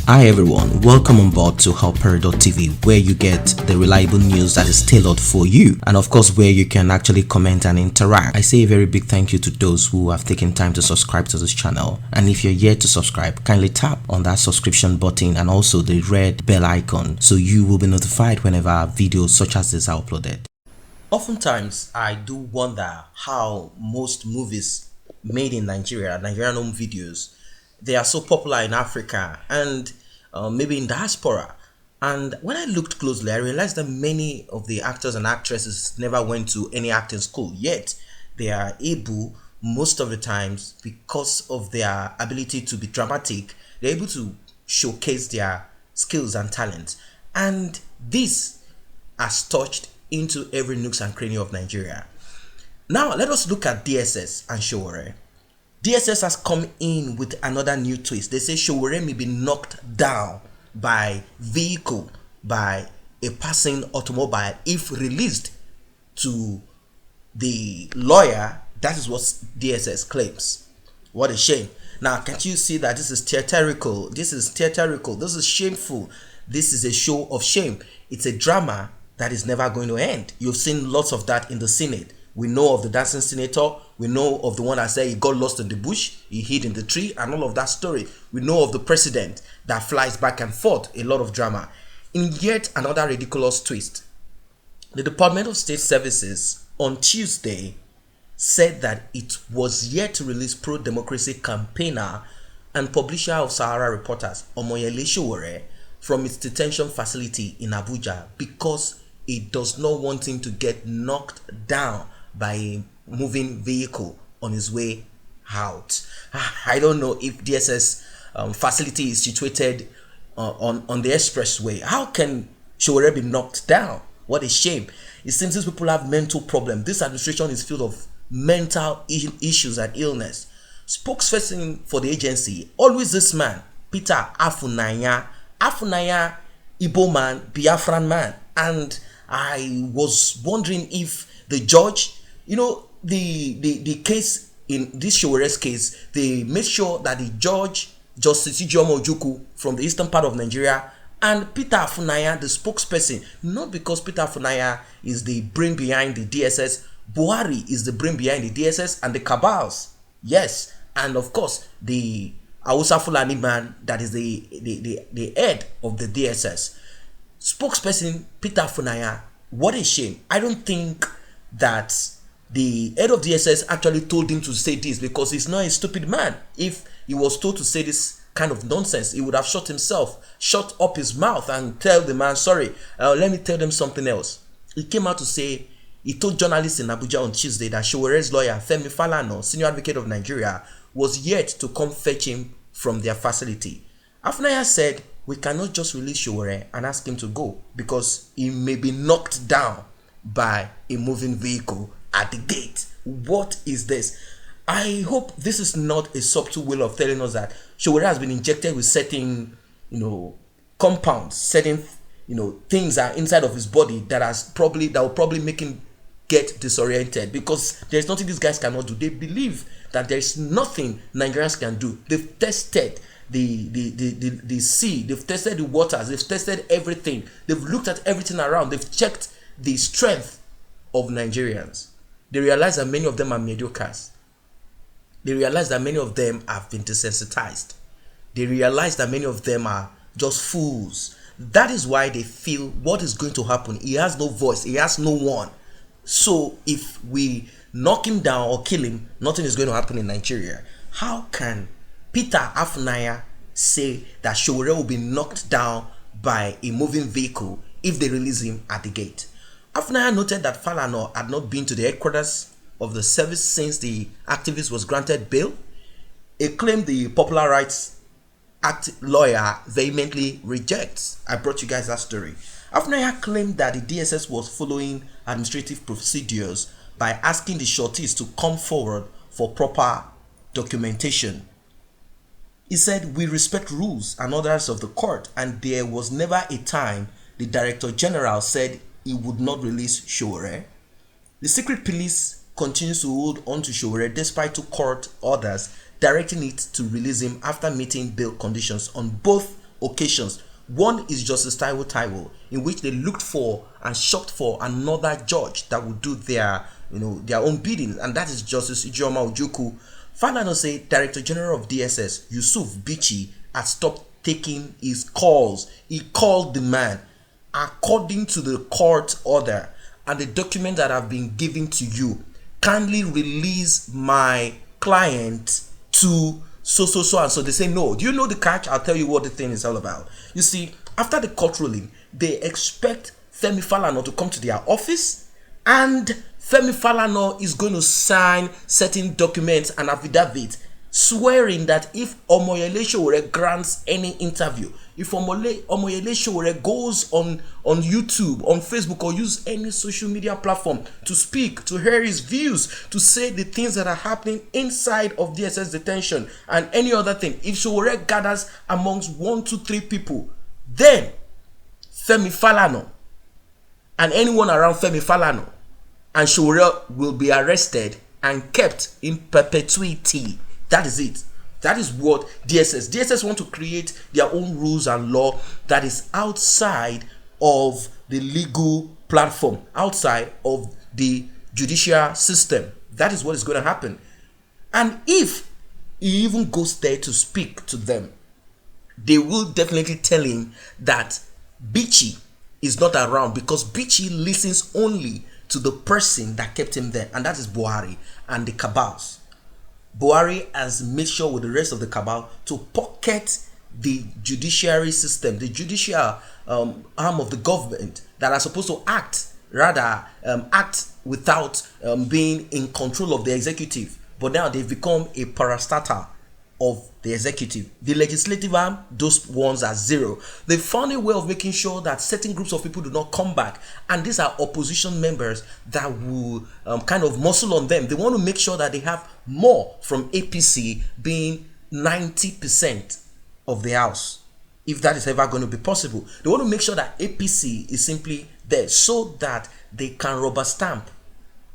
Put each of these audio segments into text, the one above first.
Hi everyone, welcome on board to helper.tv, where you get the reliable news that is tailored for you, and of course where you can actually comment and interact. I say a very big thank you to those who have taken time to subscribe to this channel, and if you're yet to subscribe, kindly tap on that subscription button and also the red bell icon so you will be notified whenever videos such as this are uploaded. Oftentimes I do wonder how most movies made in Nigerian home videos, they are so popular in Africa and maybe in diaspora. And when I looked closely, I realized that many of the actors and actresses never went to any acting school, yet they are able, most of the times, because of their ability to be dramatic, they're able to showcase their skills and talents. And this has touched into every nooks and cranny of Nigeria. Now let us look at DSS and Sowore. DSS has come in with another new twist. They say Sowore may be knocked down by vehicle, by a passing automobile if released to the lawyer. That is what DSS claims. What a shame. Now, can't you see that this is theatrical? This is theatrical. This is shameful. This is a show of shame. It's a drama that is never going to end. You've seen lots of that in the Senate. We know of the dancing senator. We know of the one that said he got lost in the bush, he hid in the tree, and all of that story. We know of the president that flies back and forth, a lot of drama. In yet another ridiculous twist, the Department of State Services on Tuesday said that it was yet to release pro-democracy campaigner and publisher of Sahara Reporters, Omoyele Sowore, from its detention facility in Abuja because it does not want him to get knocked down by a moving vehicle on his way out. I don't know if DSS facility is situated on the expressway. How can Sowore be knocked down? What a shame. It seems these people have mental problems. This administration is filled of mental issues and illness. Spokesperson for the agency, always this man, Peter Afunanya, Igbo man, Biafran man. And I was wondering if the judge, the case in this Sowore's case, they made sure that the judge, Justice Ijeoma Ojukwu from the eastern part of Nigeria, and Peter Afunanya, the spokesperson, not because Peter Afunanya is the brain behind the DSS, Buhari is the brain behind the DSS and the cabals. Yes, and of course, the Hausa Fulani man that is the head of the DSS. Spokesperson Peter Afunanya, what a shame. I don't think that the head of DSS actually told him to say this because he's not a stupid man. If he was told to say this kind of nonsense, he would have shut up his mouth and tell the man, sorry, let me tell them something else. He came out to say, he told journalists in Abuja on Tuesday that Sowore's lawyer, Femi Falana, senior advocate of Nigeria, was yet to come fetch him from their facility. Afunanya said, we cannot just release Sowore and ask him to go because he may be knocked down by a moving vehicle at the gate. What is this? I hope this is not a subtle way of telling us that Sowore has been injected with certain, compounds, certain, things are inside of his body that will probably make him get disoriented, because there's nothing these guys cannot do. They believe that there's nothing Nigerians can do. They've tested the sea, they've tested the waters, they've tested everything, they've looked at everything around, they've checked the strength of Nigerians. They realize that many of them are mediocres. They realize that many of them have been desensitized. They realize that many of them are just fools. That is why they feel what is going to happen. He has no voice, he has no one. So if we knock him down or kill him, nothing is going to happen in Nigeria. How can Peter Afunanya say that Sowore will be knocked down by a moving vehicle if they release him at the gate? Afunanya noted that Falana had not been to the headquarters of the service since the activist was granted bail, a claim the Popular Rights Act lawyer vehemently rejects. I brought you guys that story. Afunanya claimed that the DSS was following administrative procedures by asking the shorties to come forward for proper documentation. He said, we respect rules and orders of the court, and there was never a time the Director General said he would not release Sowore. The secret police continues to hold on to Sowore despite two court orders directing it to release him after meeting bail conditions on both occasions. One is Justice Taiwo, in which they looked for and shopped for another judge that would do their own bidding, and that is Justice Ijeoma Ojukwu. Falana said Director General of DSS Yusuf Bichi had stopped taking his calls. He called the man according to the court order and the document that have been given to you. Kindly release my client to so and so. They say no. Do you know the catch? I'll tell you what the thing is all about. You see, after the court ruling, they expect Femi Falana to come to their office, and Femi Falana is going to sign certain documents and affidavit swearing that if Omoyele Sowore grants any interview, if Omoyele Sowore goes on YouTube, on Facebook, or use any social media platform to speak, to hear his views, to say the things that are happening inside of DSS detention and any other thing, if Sowore gathers amongst 1, 2, 3 people, then Femi Falana and anyone around Femi Falana and Sowore will be arrested and kept in perpetuity. That is it. That is what DSS want to create their own rules and law that is outside of the legal platform, outside of the judicial system. That is what is going to happen. And if he even goes there to speak to them, they will definitely tell him that Bichi is not around, because Bichi listens only to the person that kept him there, and that is Buhari and the cabals. Buhari has made sure with the rest of the cabal to pocket the judiciary system, the judicial arm of the government that are supposed to act without being in control of the executive. But now they've become a parastatal of the executive. The legislative arm, those ones are zero. They found a way of making sure that certain groups of people do not come back, and these are opposition members that will kind of muscle on them. They want to make sure that they have more from APC, being 90% of the house, if that is ever going to be possible. They want to make sure that APC is simply there so that they can rubber stamp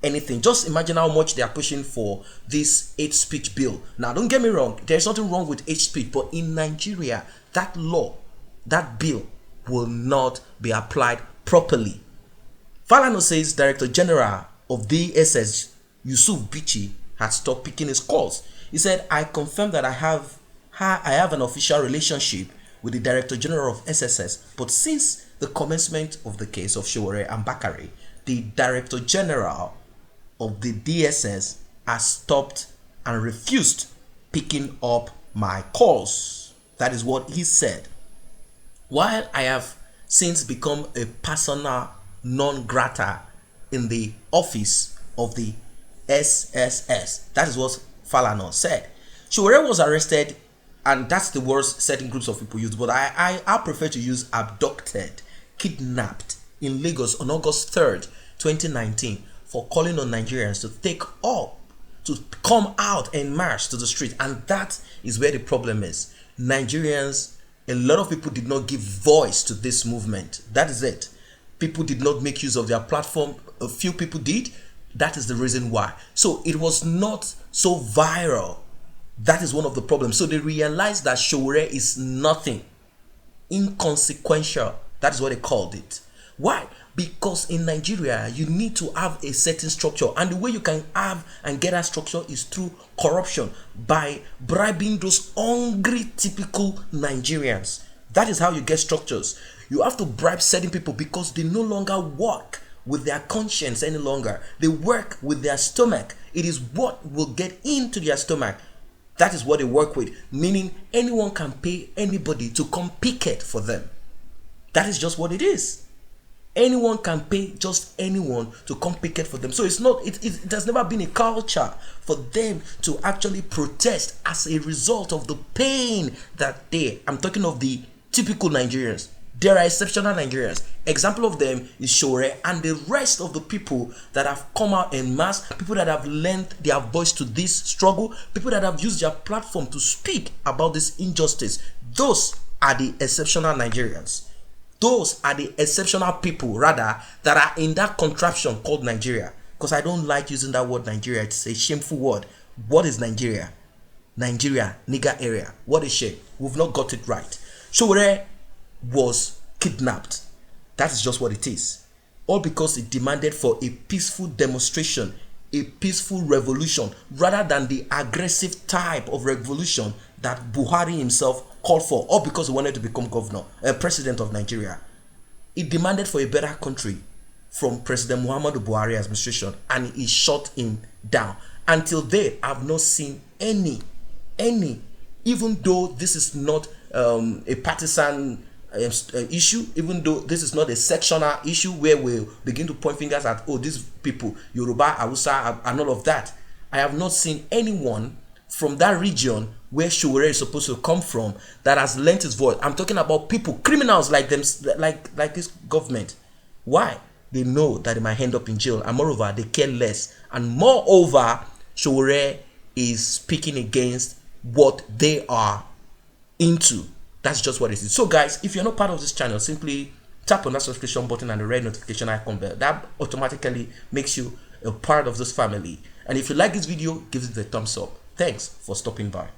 anything. Just imagine how much they are pushing for this hate speech bill. Now, don't get me wrong, there's nothing wrong with hate speech, but in Nigeria, that law, that bill will not be applied properly. Falana says Director General of DSS Yusuf Bichi had stopped picking his calls. He said, I confirm that I have an official relationship with the Director General of SSS, but since the commencement of the case of Sowore and Bakare, the Director General of the DSS has stopped and refused picking up my calls. That is what he said. While I have since become a persona non grata in the office of the SSS, that is what Falana said. Sowore was arrested, and that's the worst certain groups of people use, but I prefer to use abducted, kidnapped in Lagos on August 3rd, 2019, for calling on Nigerians to come out and march to the street. And that is where the problem is. Nigerians, a lot of people did not give voice to this movement. That is it. People did not make use of their platform. A few people did. That is the reason why. So it was not so viral. That is one of the problems. So they realized that Sowore is nothing, inconsequential. That is what they called it. Why? Because in Nigeria, you need to have a certain structure, and the way you can have and get that structure is through corruption, by bribing those hungry, typical Nigerians. That is how you get structures. You have to bribe certain people because they no longer work with their conscience any longer. They work with their stomach. It is what will get into their stomach. That is what they work with, meaning anyone can pay anybody to come picket for them. That is just what it is. Anyone can pay just anyone to come picket for them. So it's not, it has never been a culture for them to actually protest as a result of the pain that I'm talking of the typical Nigerians. There are exceptional Nigerians. Example of them is Sowore and the rest of the people that have come out en masse, people that have lent their voice to this struggle, people that have used their platform to speak about this injustice. Those are the exceptional Nigerians. Those are the exceptional people, rather, that are in that contraption called Nigeria. Because I don't like using that word Nigeria. It's a shameful word. What is Nigeria? Nigeria, nigger area. What a shame. We've not got it right. Sowore was kidnapped. That is just what it is. All because it demanded for a peaceful demonstration, a peaceful revolution, rather than the aggressive type of revolution that Buhari himself called for, all because he wanted to become president of Nigeria. It demanded for a better country from President Muhammadu Buhari administration, and he shut him down. Until then, I've not seen any, even though this is not a partisan issue, even though this is not a sectional issue where we begin to point fingers at, oh, these people, Yoruba, Hausa, and all of that. I have not seen anyone from that region where Sowore is supposed to come from that has lent his voice. I'm talking about people, criminals like them, like this government. Why? They know that they might end up in jail, and moreover, they care less. And moreover, Sowore is speaking against what they are into. That's just what it is. So guys, if you're not part of this channel, simply tap on that subscription button and the red notification icon bell. That automatically makes you a part of this family. And if you like this video, give it a thumbs up. Thanks for stopping by.